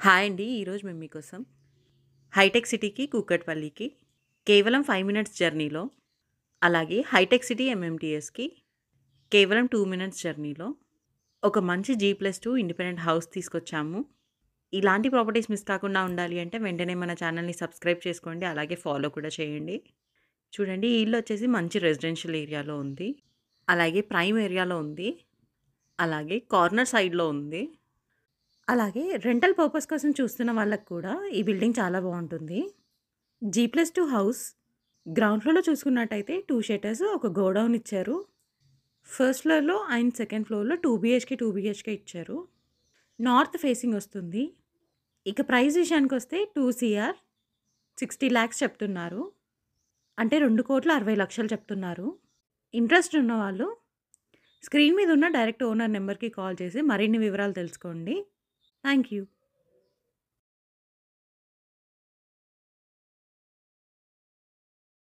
Hi అండి. ఈరోజు మేము మీకోసం హైటెక్ సిటీకి, కూకట్పల్లికి కేవలం 5 మినిట్స్ జర్నీలో, అలాగే హైటెక్ సిటీ ఎంఎంటీఎస్‌కి కేవలం 2 మినిట్స్ జర్నీలో ఒక మంచి G+2 ఇండిపెండెంట్ హౌస్ తీసుకొచ్చాము. ఇలాంటి ప్రాపర్టీస్ మిస్ కాకుండా ఉండాలి అంటే వెంటనే మన ఛానల్‌ని సబ్స్క్రైబ్ చేసుకోండి. అలాగే ఫాలో కూడా చేయండి. చూడండి, ఈ ఇల్లు వచ్చేసి మంచి రెసిడెన్షియల్ ఏరియాలో ఉంది. అలాగే ప్రైమ్ ఏరియాలో ఉంది. అలాగే కార్నర్ సైడ్‌లో ఉంది. అలాగే రెంటల్ పర్పస్ కోసం చూస్తున్న వాళ్ళకి కూడా ఈ బిల్డింగ్ చాలా బావుంటుంది. G+2 హౌస్ గ్రౌండ్ ఫ్లోర్‌లో చూసుకున్నట్టయితే 2 షెటర్స్, ఒక గోడౌన్ ఇచ్చారు. ఫస్ట్ ఫ్లోర్‌లో అండ్ సెకండ్ ఫ్లోర్‌లో 2 బీహెచ్‌కే, 2 బీహెచ్‌కే ఇచ్చారు. నార్త్ ఫేసింగ్ వస్తుంది. ఇక ప్రైస్ విషయానికొస్తే 2,60,00,000 చెప్తున్నారు. అంటే 2,60,00,000 చెప్తున్నారు. ఇంట్రెస్ట్ ఉన్నవాళ్ళు స్క్రీన్ మీద ఉన్న డైరెక్ట్ ఓనర్ నెంబర్‌కి కాల్ చేసి మరిన్ని వివరాలు తెలుసుకోండి. Thank you.